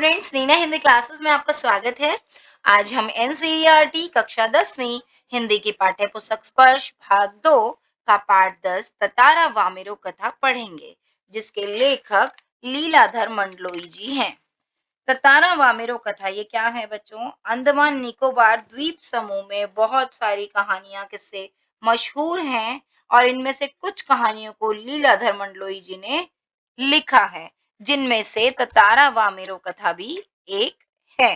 Students, Neena Hindi classes में आपका स्वागत है। आज हम एनसीईआरटी कक्षा 10वीं हिंदी की पाठ्य पुस्तक स्पर्श भाग 2 का पाठ 10 ततारा वामेरो कथा पढ़ेंगे, जिसके लेखक लीलाधर मंडलोई जी हैं। ततारा वामेरो कथा ये क्या है बच्चों? अंडमान निकोबार द्वीप समूह में बहुत सारी कहानियां किस्से मशहूर हैं और इनमें से कुछ कहानियों को लीलाधर मंडलोई जी ने लिखा है, जिनमें से ततारा वामेरो कथा भी एक है।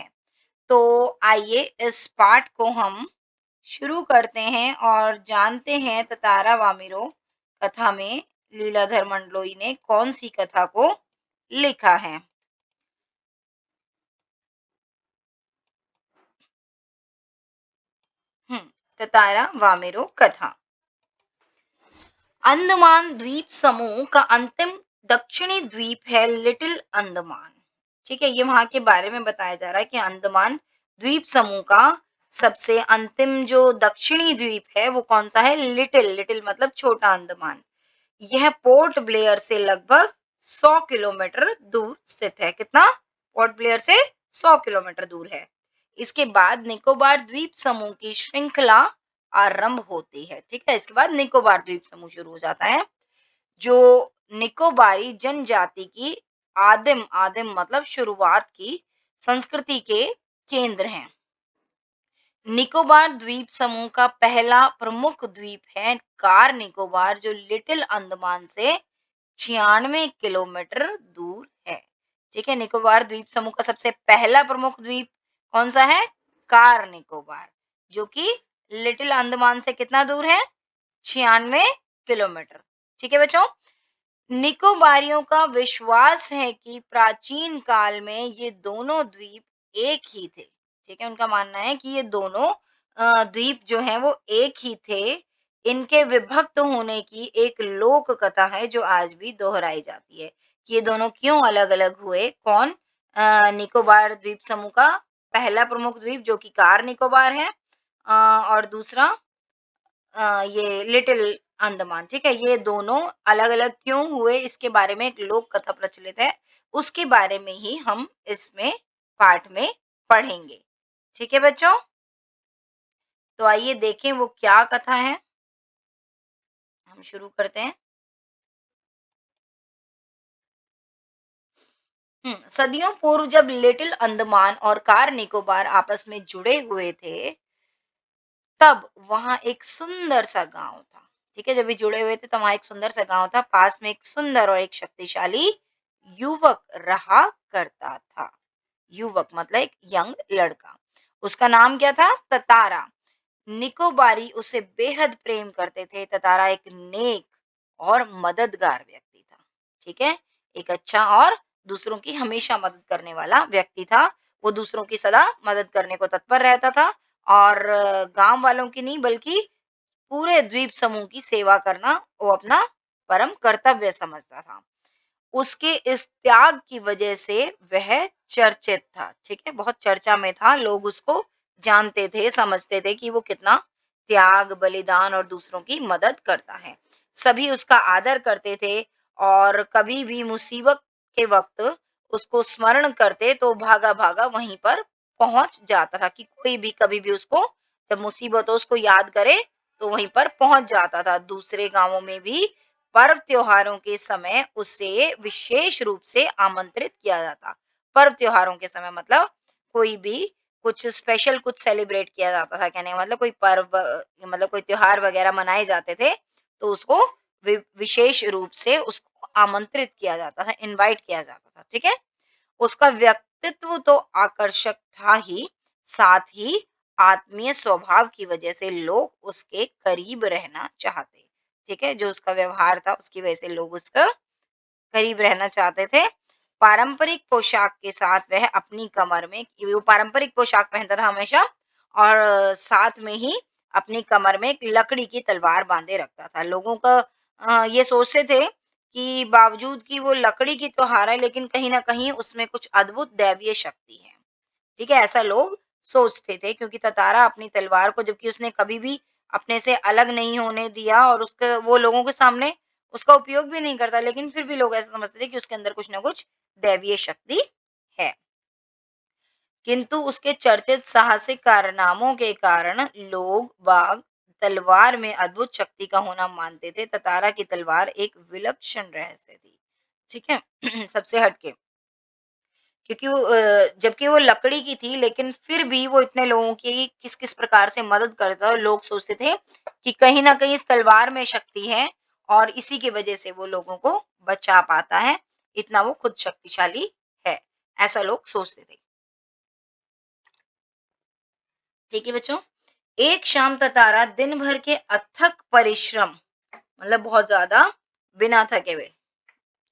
तो आइए इस पाठ को हम शुरू करते हैं और जानते हैं ततारा वामेरो कथा में लीलाधर मंडलोई ने कौन सी कथा को लिखा है। ततारा वामेरो कथा। अंडमान द्वीप समूह का अंतिम दक्षिणी द्वीप है लिटिल अंडमान। ठीक है, ये वहां के बारे में बताया जा रहा है कि अंडमान द्वीप समूह का सबसे अंतिम जो दक्षिणी द्वीप है वो कौन सा है? लिटिल। लिटिल मतलब छोटा अंडमान। यह पोर्ट ब्लेयर से लगभग 100 किलोमीटर दूर स्थित है। कितना? पोर्ट ब्लेयर से 100 किलोमीटर दूर है। इसके बाद निकोबार द्वीप समूह की श्रृंखला आरंभ होती है। ठीक है, इसके बाद निकोबार द्वीप समूह शुरू हो जाता है, जो निकोबारी जनजाति की आदिम आदिम मतलब शुरुआत की संस्कृति के केंद्र हैं। निकोबार द्वीप समूह का पहला प्रमुख द्वीप है कार निकोबार, जो लिटिल अंडमान से 96 किलोमीटर दूर है। ठीक है, निकोबार द्वीप समूह का सबसे पहला प्रमुख द्वीप कौन सा है? कार निकोबार, जो कि लिटिल अंडमान से कितना दूर है? 96 किलोमीटर। ठीक है बच्चों, निकोबारियों का विश्वास है कि प्राचीन काल में ये दोनों द्वीप एक ही थे। ठीक है, उनका मानना है कि ये दोनों द्वीप जो हैं वो एक ही थे। इनके विभक्त होने की एक लोक कथा है जो आज भी दोहराई जाती है कि ये दोनों क्यों अलग-अलग हुए। कौन? निकोबार द्वीप समूह का पहला प्रमुख द्वीप जो कि कार निकोबार है, और दूसरा ये लिटिल अंडमान। ठीक है, ये दोनों अलग-अलग क्यों हुए इसके बारे में एक लोक कथा प्रचलित है। उसके बारे में ही हम इसमें पाठ में पढ़ेंगे। ठीक है बच्चों, तो आइए देखें वो क्या कथा है। हम शुरू करते हैं। सदियों पूर्व जब लिटिल अंडमान और कार निकोबार आपस में जुड़े हुए थे, तब वहां एक सुंदर सा गांव था। ठीक है, जब ये जुड़े हुए थे तो वहां एक सुंदर सा गांव था। पास में एक सुंदर और एक शक्तिशाली युवक रहा करता था। युवक मतलब एक यंग लड़का। उसका नाम क्या था? ततारा। निकोबारी उसे बेहद प्रेम करते थे। ततारा एक नेक और मददगार व्यक्ति था। ठीक है, एक अच्छा और दूसरों की हमेशा मदद करने वाला व्यक्ति था। वो दूसरों की सदा मदद करने को तत्पर रहता था और गांव वालों की नहीं बल्कि पूरे द्वीप समूह की सेवा करना वो अपना परम कर्तव्य समझता था। उसके इस त्याग की वजह से वह चर्चित था। ठीक है, बहुत चर्चा में था। लोग उसको जानते थे, समझते थे कि वो कितना त्याग, बलिदान और दूसरों की मदद करता है। सभी उसका आदर करते थे और कभी भी मुसीबत के वक्त उसको स्मरण करते तो भागा-भागा वहीं पर पहुंच जाता था कि कोई भी कभी भी उसको जब मुसीबत हो उसको याद करे तो वहीं पर पहुंच जाता था। दूसरे गांवों में भी पर्व त्योहारों के समय उसे विशेष रूप से आमंत्रित किया जाता। पर्व त्योहारों के समय मतलब कोई भी कुछ स्पेशल कुछ सेलिब्रेट किया जाता था। कहने का मतलब कोई पर्व मतलब कोई त्योहार वगैरह मनाए जाते थे तो उसको विशेष रूप से उसको आमंत्रित किया जाता था, इनवाइट किया जाता था। ठीक है, उसका व्यक्तित्व तो आकर्षक था ही, साथ ही आत्मीय स्वभाव की वजह से लोग उसके करीब रहना चाहते। ठीक है, जो उसका व्यवहार था उसकी वजह से लोग उसका करीब रहना चाहते थे। पारंपरिक पोशाक के साथ वह अपनी कमर में वो पारंपरिक पोशाक पहनता था हमेशा और साथ में ही अपनी कमर में एक लकड़ी की तलवार बांधे रखता था। लोगों का ये सोचते थे कि बावजूद कि वो लकड़ी की तो हार है लेकिन कहीं न कहीं उसमें कुछ अद्भुत दैवीय शक्ति है। ठीक है, ऐसा लोग सोचते थे क्योंकि ततारा अपनी तलवार को जबकि उसने कभी भी अपने से अलग नहीं होने दिया और उसके वो लोगों के सामने उसका उपयोग भी नहीं करता, लेकिन फिर भी लोग ऐसा समझते थे कि उसके अंदर कुछ ना कुछ दैवीय शक्ति है। किंतु उसके चर्चित साहसिक कारनामों के कारण लोग बाग तलवार में अद्भुत शक्ति का होना मानते थे। ततारा की तलवार एक विलक्षण रहस्य थी। ठीक है सबसे हटके, क्योंकि वो जबकि वो लकड़ी की थी, लेकिन फिर भी वो इतने लोगों की किस-किस प्रकार से मदद करता है और लोग सोचते थे कि कहीं न कहीं इस तलवार में शक्ति है और इसी की वजह से वो लोगों को बचा पाता है, इतना वो खुद शक्तिशाली है, ऐसा लोग सोचते थे। ठीक है बच्चों? एक शाम ततारा दिन भर के अथक परिश्रम, मतलब बहुत ज़्यादा बिना थके हुए,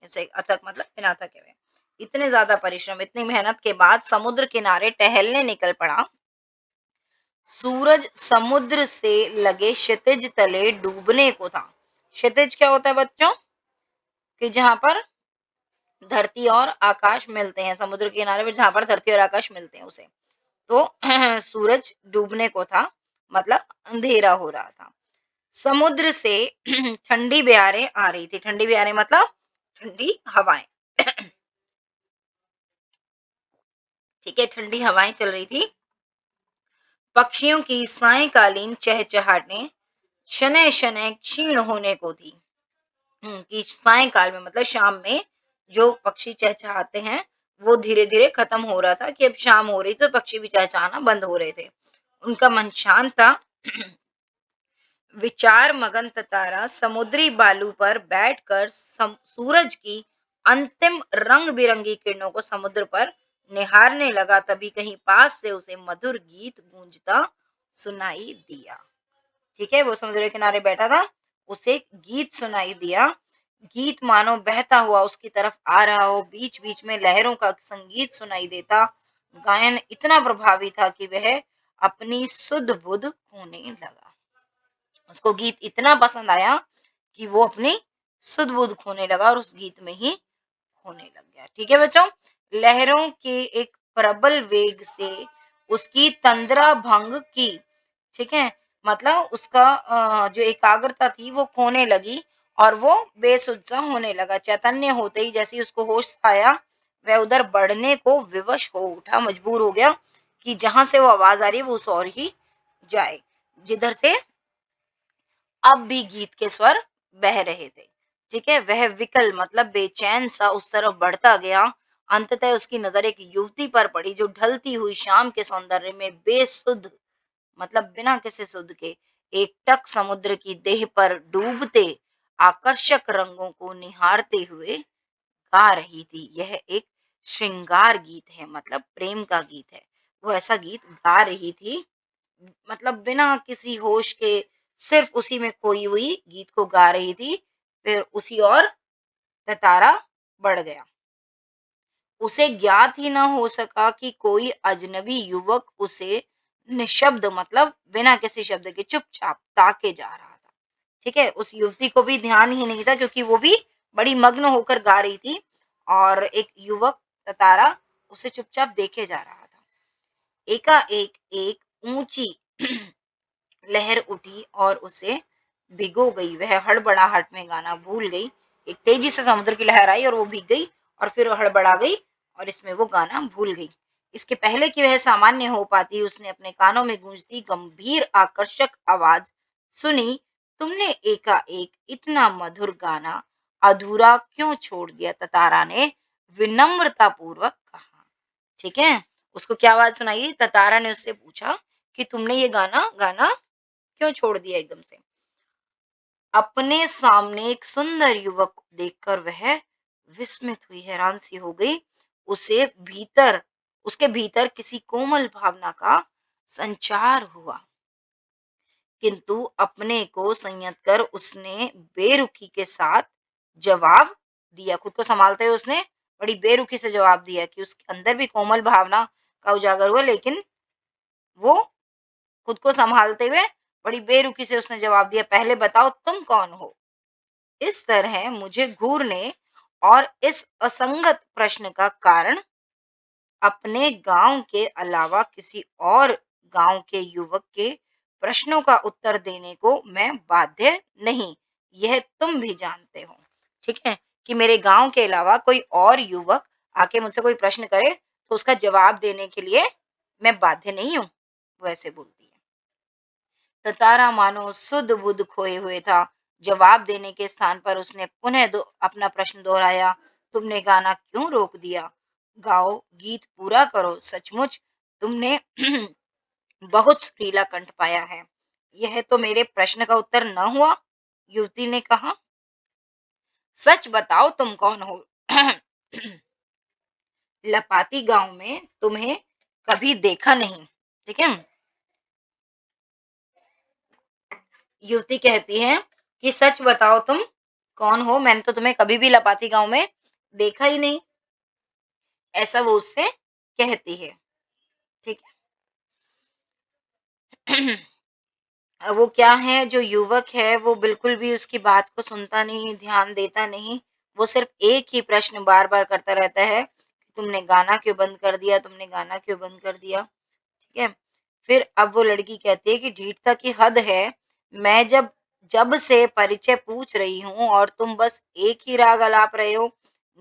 जैसे अथक मतलब बिना थके हुए, इतने ज़्यादा परिश्रम, इतनी मेहनत के बाद समुद्र किनारे टहलने निकल पड़ा। सूरज समुद्र से लगे क्षितिज तले डूबने को था। क्षितिज क्या होता है बच्चों? कि जहाँ पर धरती और आकाश मिलते हैं, समुद्र के किनारे पर जहाँ पर धरती और आकाश मिलते हैं उसे। तो सूरज डूबने को था, मतलब अंधेरा हो रहा था। समुद्र से ठंडी बयारें आ रही थी। ठंडी बयारें मतलब ठंडी हवाएं। ठीक है, ठंडी हवाएं चल रही थी। पक्षियों की सायंकालीन चहचहाटें शनैः शनैः क्षीण होने को थी। कि सायंकाल में मतलब शाम में जो पक्षी चहचहाते हैं वो धीरे धीरे खत्म हो रहा था, कि अब शाम हो रही तो पक्षी भी चहचहाना बंद हो रहे थे। उनका मन शांत था। विचार मगन तारा समुद्री बालू पर बैठकर सूरज की अंतिम रंग बिरंगी किरणों को समुद्र पर निहारने लगा। तभी कहीं पास से उसे मधुर गीत गूंजता सुनाई दिया। ठीक है, वो समुद्र के किनारे बैठा था, उसे गीत सुनाई दिया। गीत मानो बहता हुआ उसकी तरफ आ रहा हो, बीच बीच में लहरों का संगीत सुनाई देता। गायन इतना प्रभावी था कि वह अपनी सुध बुध खोने लगा। उसको गीत इतना पसंद आया कि वो अपनी सुध बुध खोने लगा और उस गीत में ही होने लग गया। ठीक है बच्चों, लहरों के एक प्रबल वेग से उसकी तंद्रा भंग की। ठीक है, मतलब उसका जो एकाग्रता थी वो खोने लगी और वो बेसुध सा होने लगा। चैतन्य होते ही जैसे ही उसको होश आया, वह उधर बढ़ने को विवश हो उठा, मजबूर हो गया कि जहां से वो आवाज आ रही है वो उस ओर ही जाए, जिधर से अब भी गीत के स्वर बह रहे थे। ठीक है, वह विकल मतलब बेचैन सा उस तरफ बढ़ता गया। अंततः उसकी नजर एक युवती पर पड़ी जो ढलती हुई शाम के सौंदर्य में बेसुध, मतलब बिना किसी सुध के, एकटक समुद्र की देह पर डूबते आकर्षक रंगों को निहारते हुए गा रही थी। यह एक श्रृंगार गीत है, मतलब प्रेम का गीत है। वो ऐसा गीत गा रही थी, मतलब बिना किसी होश के, सिर्फ उसी में खोई हुई गीत को गा रही थी। फिर उसी और ततारा बढ़ गया। उसे ज्ञात ही न हो सका कि कोई अजनबी युवक उसे निशब्द मतलब बिना किसी शब्द के चुपचाप ताके जा रहा था। ठीक है, उस युवती को भी ध्यान ही नहीं था क्योंकि वो भी बड़ी मग्न होकर गा रही थी और एक युवक ततारा उसे चुपचाप देखे जा रहा था। एकाएक एक ऊंची लहर उठी और उसे भिगो गई। वह हड़बड़ाहट में गाना भूल गई। एक तेजी से समुद्र की लहर आई और वो भीग गई और फिर हड़बड़ा गई और इसमें वो गाना भूल गई। इसके पहले कि वह सामान्य हो पाती, उसने अपने कानों में गूंजती गंभीर आकर्षक आवाज सुनी, तुमने एकाएक इतना मधुर गाना अधूरा क्यों छोड़ दिया? ततारा ने विनम्रता पूर्वक कहा। ठीक है, उसको क्या आवाज सुनाई? ततारा ने उससे पूछा कि तुमने ये गाना गाना क्यों छोड़ दिया एकदम से? अपने सामने एक सुंदर युवक को देखकर वह विस्मित हुई, हैरान सी हो गई। उसे भीतर उसके भीतर किसी कोमल भावना का संचार हुआ, किंतु अपने को संयत कर उसने बेरुखी के साथ जवाब दिया। खुद को संभालते हुए उसने बड़ी बेरुखी से जवाब दिया कि उसके अंदर भी कोमल भावना का उजागर हुआ, लेकिन वो खुद को संभालते हुए बड़ी बेरुखी से उसने जवाब दिया, पहले बताओ तुम कौन हो? इस तरह मुझे घूरने और इस असंगत प्रश्न का कारण अपने गांव के अलावा किसी और गांव के युवक के प्रश्नों का उत्तर देने को मैं बाध्य नहीं, यह तुम भी जानते हो। ठीक है, कि मेरे गांव के अलावा कोई और युवक आके मुझसे कोई प्रश्न करे तो उसका जवाब देने के लिए मैं बाध्य नहीं हूँ, वो ऐसे बोलती है। ततारा मानो सुध बुध खोए हुए था। जवाब देने के स्थान पर उसने पुनः अपना प्रश्न दोहराया, तुमने गाना क्यों रोक दिया? गाओ, गीत पूरा करो। सचमुच तुमने बहुत सुरीला कंठ पाया है। यह तो मेरे प्रश्न का उत्तर न हुआ, युवती ने कहा। सच बताओ तुम कौन हो? लपाती गांव में तुम्हें कभी देखा नहीं। ठीक है। युवती कहती है कि सच बताओ तुम कौन हो, मैंने तो तुम्हें कभी भी लपाती गांव में देखा ही नहीं। ऐसा वो उससे कहती है। ठीक है। अब वो क्या है, जो युवक है वो बिल्कुल भी उसकी बात को सुनता नहीं, ध्यान देता नहीं। वो सिर्फ एक ही प्रश्न बार बार करता रहता है कि तुमने गाना क्यों बंद कर दिया, तुमने गाना क्यों बंद कर दिया। ठीक है। फिर अब वो लड़की कहती है कि ढीठता की हद है। मैं जब जब से परिचय पूछ रही हूँ और तुम बस एक ही राग अलाप रहे हो,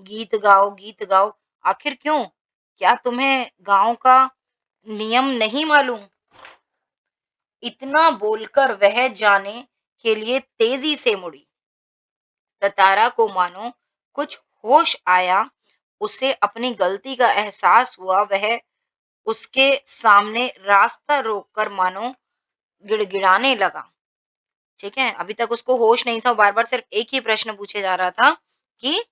गीत गाओ गीत गाओ। आखिर क्यों? क्या तुम्हें गांव का नियम नहीं मालूम? इतना बोलकर वह जाने के लिए तेजी से मुड़ी। ततारा को मानो कुछ होश आया। उसे अपनी गलती का एहसास हुआ। वह उसके सामने रास्ता रोककर मानो गिड़गिड़ाने लगा। ठीक है। अभी तक उसको होश नहीं था, बार बार सिर्फ एक ही प्रश्न पूछे जा रहा था कि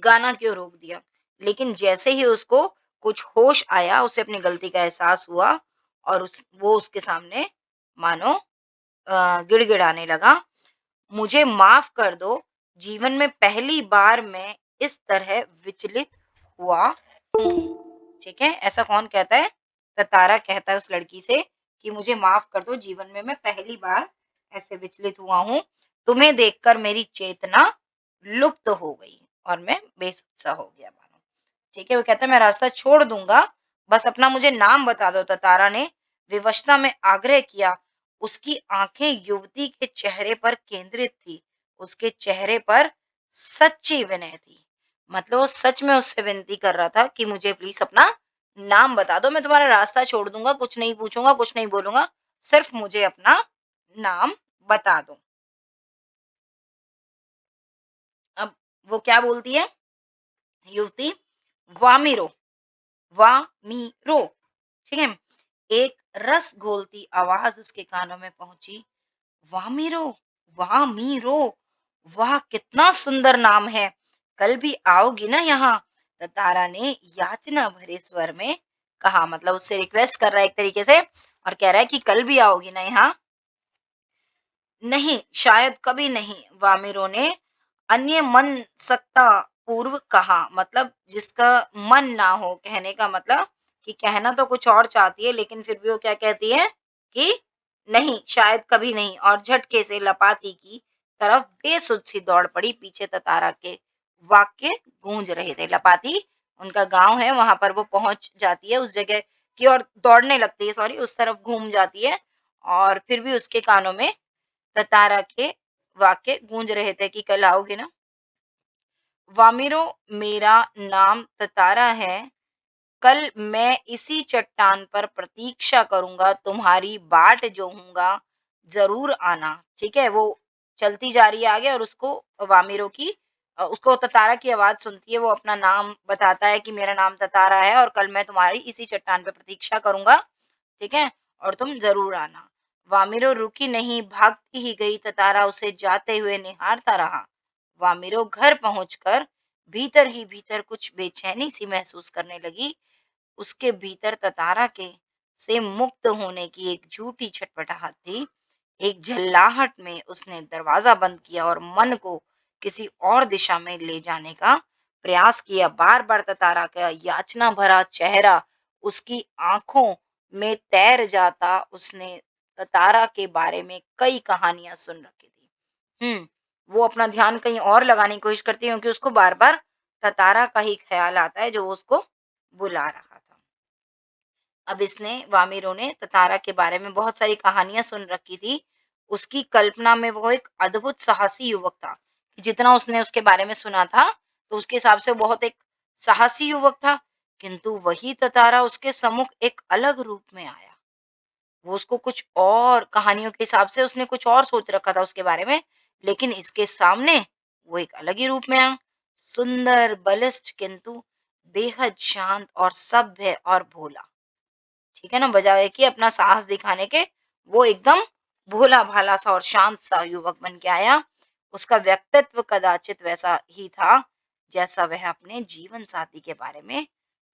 गाना क्यों रोक दिया। लेकिन जैसे ही उसको कुछ होश आया, उसे अपनी गलती का एहसास हुआ और वो उसके सामने मानो गिड़गिड़ाने लगा। मुझे माफ कर दो, जीवन में पहली बार मैं इस तरह विचलित हुआ हूँ। ठीक है। ऐसा कौन कहता है? ततारा कहता है उस लड़की से कि मुझे माफ कर दो, जीवन में मैं पहली बार ऐसे विचलित हुआ हूँ। तुम्हें देखकर मेरी चेतना लुप्त हो गई और मैं बेसुध हो गया मानो। ठीक है। वो कहता है मैं रास्ता छोड़ दूंगा, बस अपना मुझे नाम बता दो। ततारा ने विवशता में आग्रह किया। उसकी आंखें युवती के चेहरे पर केंद्रित थी। उसके चेहरे पर सच्ची विनय थी। मतलब वो सच में उससे विनती कर रहा था कि मुझे प्लीज अपना नाम बता दो, मैं तुम्हारा रास्ता छोड़ दूंगा, कुछ नहीं पूछूंगा, कुछ नहीं बोलूंगा, सिर्फ मुझे अपना नाम बता दो। अब वो क्या बोलती है युवती? वामिरो, वामिरो। ठीक है। एक रस घोलती आवाज उसके कानों में पहुंची। वामिरो, वामिरो, वाह कितना सुंदर नाम है। कल भी आओगी ना यहाँ? तारा ने याचना भरे स्वर में कहा। मतलब उससे रिक्वेस्ट कर रहा है एक तरीके से और कह रहा है कि कल भी आओगी ना यहाँ? नहीं, शायद कभी नहीं, वामिरो ने अन्य मन सकता पूर्व कहा। मतलब जिसका मन ना हो कहने का मतलब कि कहना तो कुछ और चाहती है, लेकिन फिर भी वो क्या कहती है कि नहीं, शायद कभी नहीं, और झटके से लपाती की तरफ बेसुध सी दौड़ पड़ी। पीछे ततारा के वाक्य गूंज रहे थे। लपाती उनका गांव है, वहां पर वो पहुंच जाती है, उस जगह की और दौड़ने लगती है, सॉरी उस तरफ घूम जाती है। और फिर भी उसके कानों में ततारा के वाक्य गूंज रहे थे कि कल आओगे ना? वामिरो, मेरा नाम ततारा है। कल मैं इसी चट्टान पर प्रतीक्षा करूंगा, तुम्हारी बाट जोहूंगा, जरूर आना। ठीक है। वो चलती जा रही है आगे और उसको वामिरो की उसको ततारा की आवाज सुनती है। वो अपना नाम बताता है कि मेरा नाम ततारा है और कल मैं तुम्हारी इसी चट्टान पे प्रतीक्षा करूंगा। ठीक है। और तुम जरूर आना। वामिरो रुकी नहीं, भागती ही गई। ततारा उसे जाते हुए निहारता रहा। वामिरो घर पहुंचकर भीतर ही भीतर कुछ बेचैनी सी महसूस करने लगी। उसके भीतर ततारा के से मुक्त होने की एक झूठी छटपटाहट थी। एक झल्लाहट में उसने दरवाजा बंद किया और मन को किसी और दिशा में ले जाने का प्रयास किया। बार बार ततारा का याचना भरा चेहरा उसकी आंखों में तैर जाता। उसने ततारा के बारे में कई कहानियां सुन रखी थी। वो अपना ध्यान कहीं और लगाने की कोशिश करती है क्योंकि उसको बार बार ततारा का ही ख्याल आता है जो वो उसको बुला रहा था। अब इसने वामिरो ने ततारा के बारे में बहुत सारी कहानियां सुन रखी थी। उसकी कल्पना में वो एक अद्भुत साहसी युवक था। जितना उसने उसके बारे में सुना था, तो उसके हिसाब से वो बहुत एक साहसी युवक था किंतु वही ततारा उसके सम्मुख एक अलग रूप में आया। वो उसको कुछ और कहानियों के हिसाब से उसने कुछ और सोच रखा था उसके बारे में, लेकिन इसके सामने वो एक अलग ही रूप में आया। सुंदर, बलिष्ठ किंतु बेहद शांत और सभ्य और भोला। ठीक है ना? बजाय कि अपना साहस दिखाने के, वो एकदम भोला-भाला सा और शांत सा युवक बन के आया। उसका व्यक्तित्व कदाचित वैसा ही था, जैसा वह अपने जीवन साथी के बारे में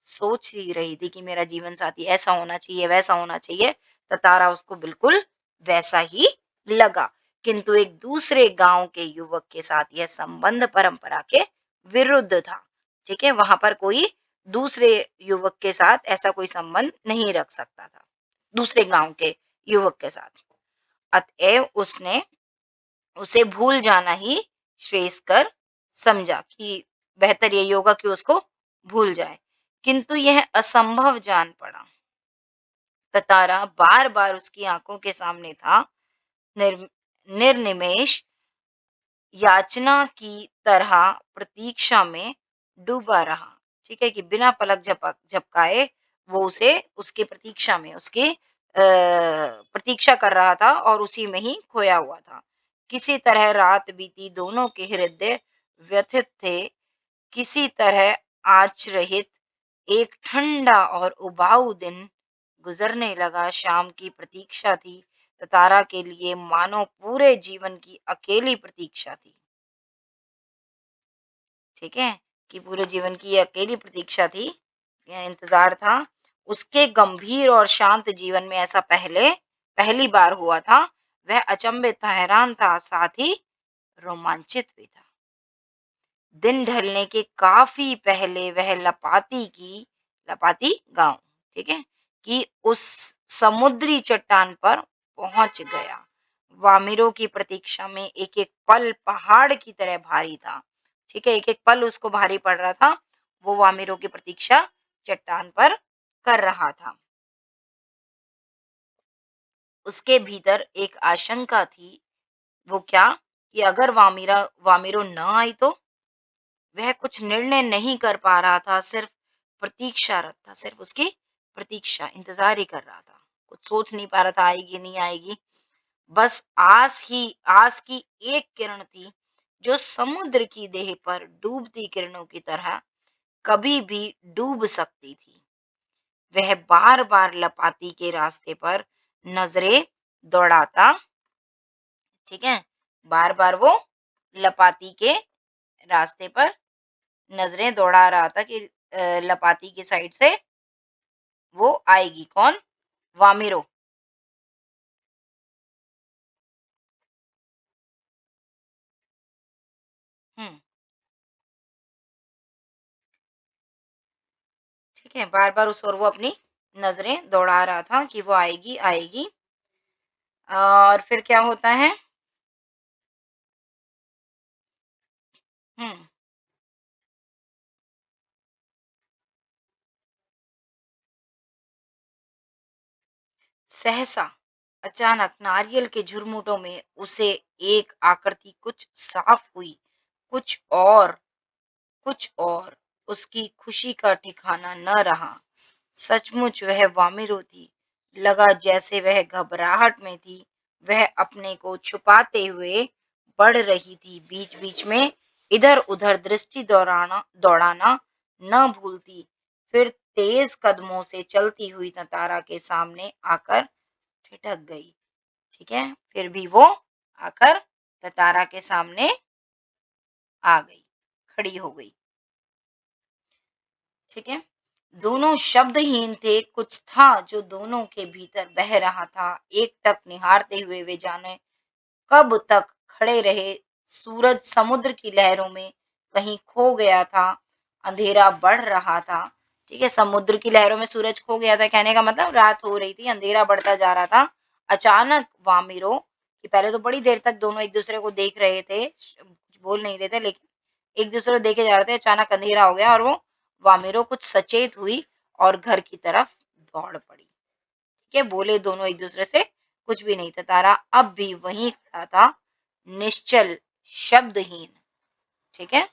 सोच ही रही थी कि मेरा जीवन साथी ऐसा होना चाहिए, वैसा होना चाहिए। ततारा उसको बिल्कुल वैसा ही लगा। किंतु एक दूसरे गाँव के युवक के साथ यह संबंध परंपरा के विरुद्ध था। ठीक है? वहाँ पर कोई दूसरे युवक के साथ ऐसा कोई संबंध नहीं रख सकता था, दूसरे गाँव के युवक के साथ। अतएव उसने उसे भूल जाना ही श्रेयस्कर समझा कि बेहतर यही होगा कि उसको भूल जाए। किंतु यह असंभव जान पड़ा। ततारा बार-बार उसकी आँखों के सामने था, निर निर्निमेष याचना की तरह प्रतीक्षा में डूबा रहा। ठीक है? कि बिना पलक झपकाए वो उसे उसकी प्रतीक्षा में उसकी प्रतीक्षा कर रहा था और उसी में ही खोया हुआ था। किसी तरह रात बीती, दोनों के हृदय व्यथित थे। किसी तरह आँच रहित एक ठंडा और उबाऊ दिन गुजरने लगा। शाम की प्रतीक्षा थी। तारा के लिए मानो पूरे जीवन की अकेली प्रतीक्षा थी। ठीक है? कि पूरे जीवन की ये अकेली प्रतीक्षा थी, या इंतज़ार था। उसके गंभीर और शांत जीवन में ऐसा पहली बार हुआ था। वह अचंभित था, हैरान था, साथ ही रोमांचित भी था। दिन ढलने के काफ़ी पहले वह लपाती गाँव, ठीक है? कि उस समुद्री चट्टान पर पहुँच गया। वामिरों की प्रतीक्षा में एक-एक पल पहाड़ की तरह भारी था। ठीक है? एक-एक पल उसको भारी पड़ रहा था। वो वामिरों की प्रतीक्षा चट्टान पर कर रहा था। उसके भीतर एक आशंका थी, वो क्या? कि अगर वामिरो न आई तो? वह कुछ निर्णय नहीं कर पा रहा था, सिर्फ प्रतीक्षारत था, सिर्फ उसकी प्रतीक्षा, इंतज़ार ही कर रहा था। कुछ सोच नहीं पा रहा था आएगी, नहीं आएगी। बस आस की एक किरण थी, जो समुद्र की देह पर डूबती किरणों की तरह कभी भी डूब सकती थी। वह बार-बार लपाती के रास्ते पर नज़रें दौड़ाता, ठीक है? बार-बार वो लपाती के रास्ते पर नज़रें दौड़ा रहा था कि लपाती की साइड से वो आएगी, कौन? वामिरो। हुँ, ठीक है? बार-बार उस ओर वो अपनी नज़रें दौड़ा रहा था कि वो आएगी, आएगी। और फिर क्या होता है? हुँ, सहसा अचानक नारियल के झुरमुटों में उसे एक आकृति कुछ साफ हुई, कुछ और कुछ और उसकी खुशी का ठिकाना न रहा। सचमुच वह वामिरो थी। लगा जैसे वह घबराहट में थी। वह अपने को छुपाते हुए बढ़ रही थी। बीच-बीच में इधर-उधर दृष्टि दौड़ाना न भूलती। फिर तेज कदमों से चलती हुई नतारा के सामने आकर ठिठक गई। ठीक है? फिर भी वो आकर नतारा के सामने आ गई, खड़ी हो गई। ठीक है? दोनों शब्दहीन थे, कुछ था जो दोनों के भीतर बह रहा था। एकटक निहारते हुए वे जाने कब तक खड़े रहे। सूरज समुद्र की लहरों में कहीं खो गया था। अंधेरा बढ़ रहा था। ठीक है? समुद्र की लहरों में सूरज खो गया था, कहने का मतलब रात हो रही थी, अंधेरा बढ़ता जा रहा था। अचानक वामिरो कि पहले तो बड़ी देर तक दोनों एक-दूसरे को देख रहे थे, कुछ बोल नहीं रहे थे, लेकिन एक-दूसरे को देखे जा रहे थे। अचानक अंधेरा हो गया और वो वामिरो कुछ सचेत हुई और घर की तरफ दौड़ पड़ी। ठीक है? बोले दोनों एक-दूसरे से कुछ भी नहीं था। तारा अब भी वहीं खड़ा था, निश्चल, शब्दहीन। ठीक है?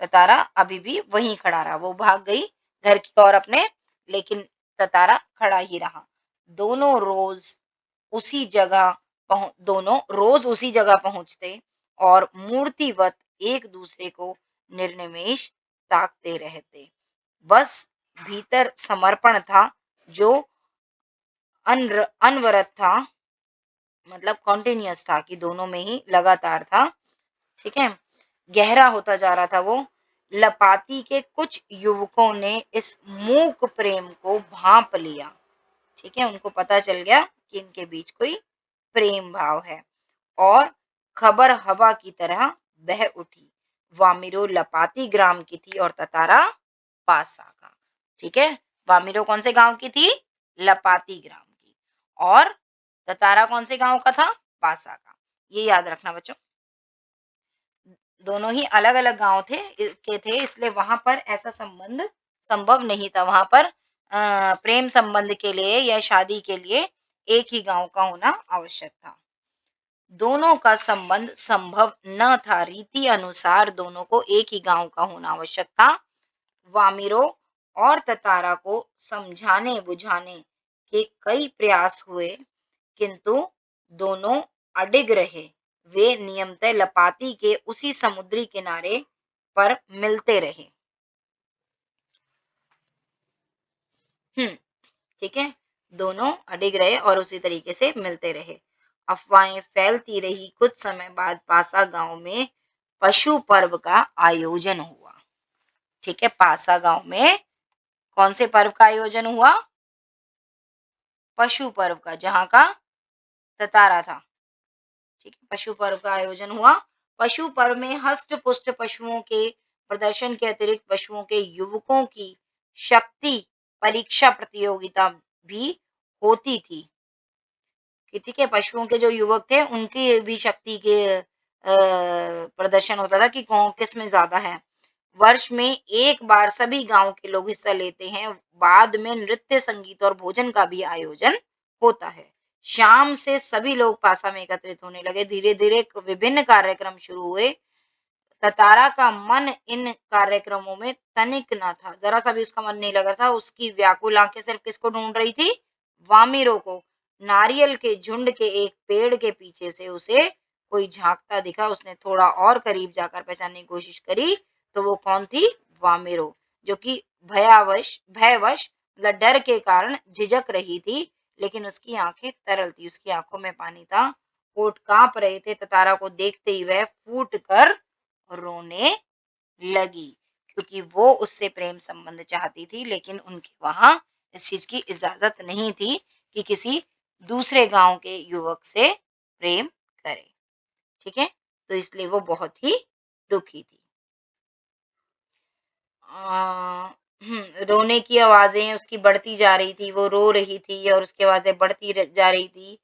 तो तारा अभी भी वहीं खड़ा रहा। वो भाग गई, घर की ओर अपने, लेकिन ततारा खड़ा ही रहा। दोनों रोज दोनों रोज उसी जगह पहुंचते और मूर्तिवत एक दूसरे को निर्निमेष ताकते रहते। बस भीतर समर्पण था जो अनवरत था, मतलब कॉन्टिन्यूअस था कि दोनों में ही लगातार था। ठीक है, गहरा होता जा रहा था वो। लपाती के कुछ युवकों ने इस मूक प्रेम को भांप लिया। ठीक है, उनको पता चल गया कि इनके बीच कोई प्रेम भाव है और खबर हवा की तरह बह उठी। वामिरो लपाती ग्राम की थी और ततारा पासा का। ठीक है, वामिरो कौन से गांव की थी? लपाती ग्राम की। और ततारा कौन से गांव का था? पासा का। ये याद रखना बच्चों। दोनों ही अलग अलग गांव थे, इसलिए वहां पर ऐसा संबंध संभव नहीं था। वहां पर प्रेम संबंध के लिए या शादी के लिए एक ही गांव का होना आवश्यक था। दोनों का संबंध संभव न था, रीति अनुसार दोनों को एक ही गांव का होना आवश्यक था। वामिरो और ततारा को समझाने बुझाने के कई प्रयास हुए, किंतु दोनों अडिग रहे। वे नियमतः लपाती के उसी समुद्री किनारे पर मिलते रहे। ठीक है, दोनों अडिग रहे और उसी तरीके से मिलते रहे। अफवाहें फैलती रही। कुछ समय बाद पासा गांव में पशु पर्व का आयोजन हुआ। ठीक है, पासा गांव में कौन से पर्व का आयोजन हुआ? पशु पर्व का, जहां का ततारा था। ठीक है, पशु पर्व का आयोजन हुआ। पशु पर्व में हष्ट पुष्ट पशुओं के प्रदर्शन के अतिरिक्त पशुओं के युवकों की शक्ति परीक्षा प्रतियोगिता भी होती थी। कि ठीक है, पशुओं के जो युवक थे उनकी भी शक्ति के प्रदर्शन होता था कि कौन किस में ज्यादा है। वर्ष में एक बार सभी गांव के लोग हिस्सा लेते हैं। बाद में नृत्य संगीत और भोजन का भी आयोजन होता है। शाम से सभी लोग पासा में एकत्रित होने लगे। धीरे धीरे विभिन्न कार्यक्रम शुरू हुए। ततारा का मन इन कार्यक्रमों में तनिक न था, जरा सा भी उसका मन नहीं लगा था। उसकी व्याकुल आंखें सिर्फ किसको ढूंढ रही थी? वामिरो को। नारियल के झुंड के एक पेड़ के पीछे से उसे कोई झांकता दिखा। उसने थोड़ा और करीब जाकर पहचानने की कोशिश करी तो वो कौन थी? वामिरो, जो कि भयवश मतलब डर के कारण झिझक रही थी, लेकिन उसकी आंखें तरल थी, उसकी आंखों में पानी था। होठ कांप रहे थे। ततारा को देखते ही वह फूट कर रोने लगी, क्योंकि वो उससे प्रेम संबंध चाहती थी, लेकिन उनके वहां इस चीज की इजाजत नहीं थी कि किसी दूसरे गांव के युवक से प्रेम करे। ठीक है, तो इसलिए वो बहुत ही दुखी थी। रोने की आवाजें उसकी बढ़ती जा रही थी, वो रो रही थी और उसकी आवाजें बढ़ती जा रही थी।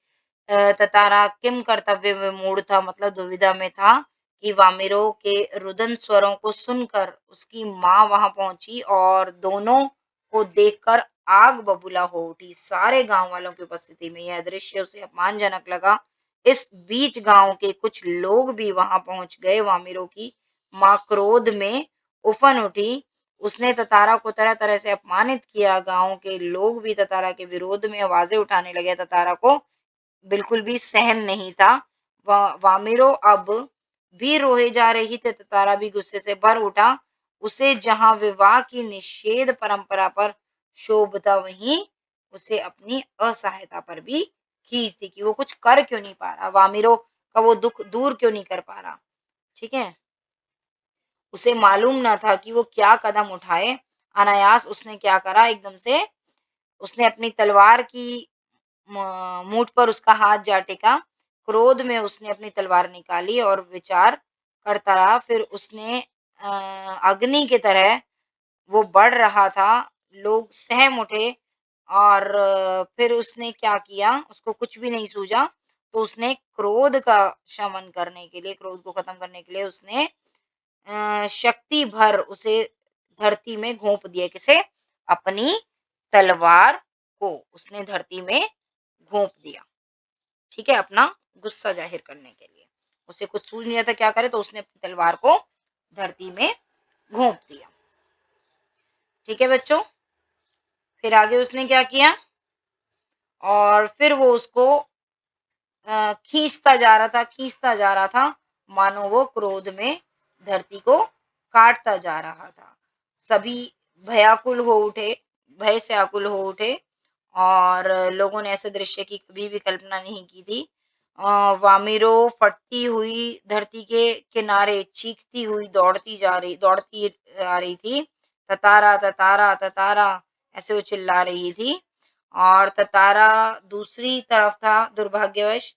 ततारा किम कर्तव्य में मूड था, मतलब दुविधा में था कि वामिरो के रुदन स्वरों को सुनकर उसकी माँ वहां पहुंची और दोनों को देखकर आग बबूला हो उठी। सारे गांव वालों की उपस्थिति में यह दृश्य उसे अपमानजनक लगा। इस बीच गांव के कुछ लोग भी वहां पहुंच गए। वामिरो की माँ क्रोध में उफन उठी। उसने ततारा को तरह तरह से अपमानित किया। गांव के लोग भी ततारा के विरोध में आवाजें उठाने लगे। ततारा को बिल्कुल भी सहन नहीं था। वामिरो अब भी रोए जा रही थी। ततारा भी गुस्से से भर उठा। उसे जहां विवाह की निषेध परंपरा पर शोभ था, वहीं उसे अपनी असहायता पर भी खींच थी कि वो कुछ कर क्यों नहीं पा रहा, वामिरो का वो दुख दूर क्यों नहीं कर पा रहा। ठीक है, उसे मालूम न था कि वो क्या कदम उठाए। अनायास उसने क्या करा, एकदम से उसने अपनी तलवार की मूठ पर उसका हाथ जा टिका। क्रोध में उसने अपनी तलवार निकाली और विचार करता रहा। फिर उसने अग्नि की तरह वो बढ़ रहा था। लोग सहम उठे और फिर उसने क्या किया, उसको कुछ भी नहीं सूझा। तो उसने क्रोध का शमन करने के लिए, क्रोध को खत्म करने के लिए उसने शक्ति भर उसे धरती में घोंप दिया। किसे? अपनी तलवार को उसने धरती में घोंप दिया। ठीक है, अपना गुस्सा जाहिर करने के लिए। उसे कुछ सूझ नहीं आता क्या करे, तो उसने अपनी तलवार को धरती में घोंप दिया। ठीक है बच्चों? फिर आगे उसने क्या किया और फिर वो उसको खींचता जा रहा था, मानो वो क्रोध में धरती को काटता जा रहा था। सभी भयाकुल हो उठे, भय से आकुल हो उठे और लोगों ने ऐसे दृश्य की कभी भी कल्पना नहीं की थी। वामिरो फटती हुई धरती के किनारे चीखती हुई दौड़ती आ रही थी। ततारा ततारा ततारा ऐसे वो चिल्ला रही थी और ततारा दूसरी तरफ था दुर्भाग्यवश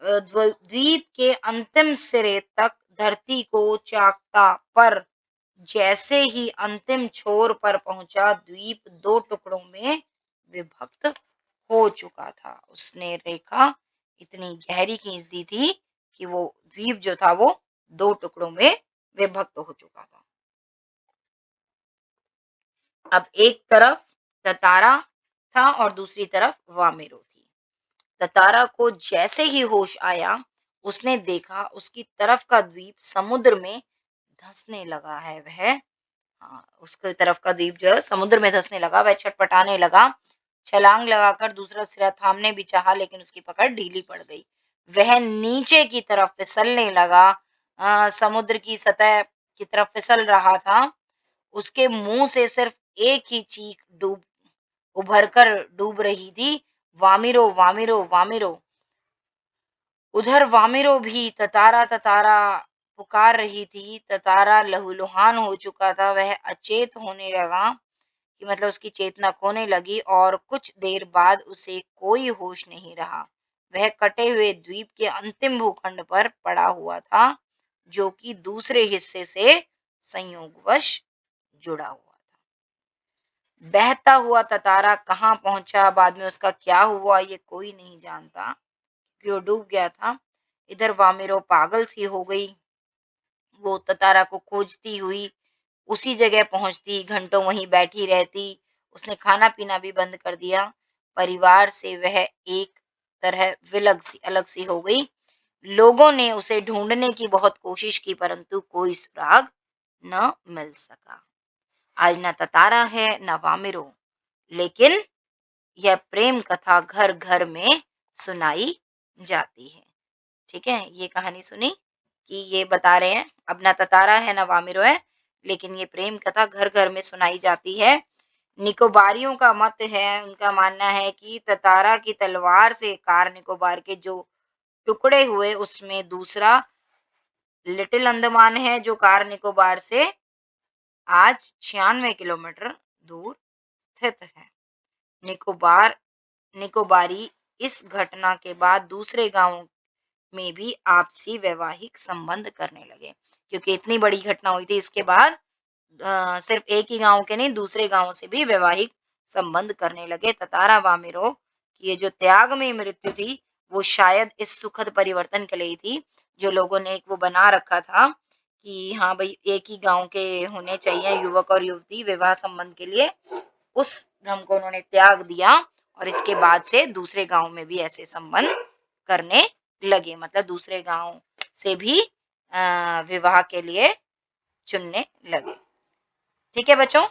द्वीप के अंतिम सिरे तक धरती को चाकता पर जैसे ही अंतिम छोर पर पहुंचा द्वीप दो टुकड़ों में विभक्त हो चुका था। उसने रेखा इतनी गहरी खींच दी थी कि वो द्वीप जो था वो दो टुकड़ों में विभक्त हो चुका था। अब एक तरफ ततारा था और दूसरी तरफ वामेरो थी। ततारा को जैसे ही होश आया, उसने देखा उसकी तरफ का द्वीप समुद्र में धंसने लगा है। वह उसकी तरफ का द्वीप जो है समुद्र में धंसने लगा, वह छटपटाने लगा, छलांग लगाकर दूसरा सिरा थामने भी चाहा लेकिन उसकी पकड़ ढीली पड़ गई। वह नीचे की तरफ फिसलने लगा, समुद्र की सतह की तरफ फिसल रहा था। उसके मुंह से सिर्फ एक ही चीख डूब उभर कर डूब रही थी, वामिरो वामिरो वामिरो। उधर वामिरो भी ततारा ततारा पुकार रही थी। ततारा लहूलुहान हो चुका था, वह अचेत होने लगा कि मतलब उसकी चेतना खोने लगी और कुछ देर बाद उसे कोई होश नहीं रहा। वह कटे हुए द्वीप के अंतिम भूखंड पर पड़ा हुआ था, जो कि दूसरे हिस्से से संयोगवश जुड़ा हुआ था। बहता हुआ ततारा कहाँ पहुंचा, बाद में उसका क्या हुआ, ये कोई नहीं जानता कि वो डूब गया था। इधर वामिरो पागल सी हो गई, वो ततारा को खोजती हुई उसी जगह पहुंचती, घंटों वहीं बैठी रहती। उसने खाना पीना भी बंद कर दिया। परिवार से वह एक तरह अलग सी हो गई। लोगों ने उसे ढूंढने की बहुत कोशिश की परंतु कोई सुराग न मिल सका। आज न ततारा है न वामिरो, लेकिन यह प्रेम कथा घर घर में सुनाई जाती है। ठीक है, ये कहानी सुनी कि ये बता रहे हैं अब ना ततारा है ना वामिरो है, लेकिन ये प्रेम कथा घर घर में सुनाई जाती है। निकोबारियों का मत है, उनका मानना है कि ततारा की तलवार से कार निकोबार के जो टुकड़े हुए उसमें दूसरा लिटिल अंडमान है जो कार निकोबार से आज 96 किलोमीटर दूर स्थित है। निकोबार निकोबारी इस घटना के बाद दूसरे गांवों में भी आपसी वैवाहिक संबंध करने लगे, क्योंकि इतनी बड़ी घटना हुई थी। इसके बाद सिर्फ एक ही गांव के नहीं दूसरे गांवों से भी वैवाहिक संबंध करने लगे। ततारा वामिरो की ये जो त्याग में मृत्यु थी वो शायद इस सुखद परिवर्तन के लिए थी, जो लोगों ने एक वो बना रखा था कि हाँ भाई एक ही गांव के होने चाहिए युवक और युवती विवाह संबंध के लिए। उस भ्रम को उन्होंने त्याग दिया और इसके बाद से दूसरे गांव में भी ऐसे संबंध करने लगे, मतलब दूसरे गांव से भी विवाह के लिए चुनने लगे। ठीक है बच्चों,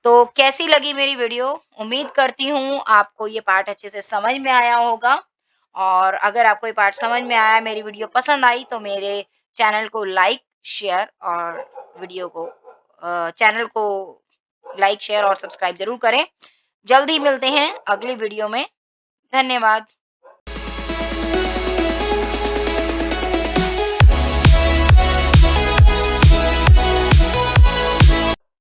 तो कैसी लगी मेरी वीडियो? उम्मीद करती हूँ आपको ये पार्ट अच्छे से समझ में आया होगा और अगर आपको ये पार्ट समझ में आया, मेरी वीडियो पसंद आई तो मेरे चैनल को लाइक, शेयर और वीडियो को चैनल को लाइक, शेयर और सब्सक्राइब ज़रूर करें। जल्द ही मिलते हैं अगली वीडियो में। धन्यवाद।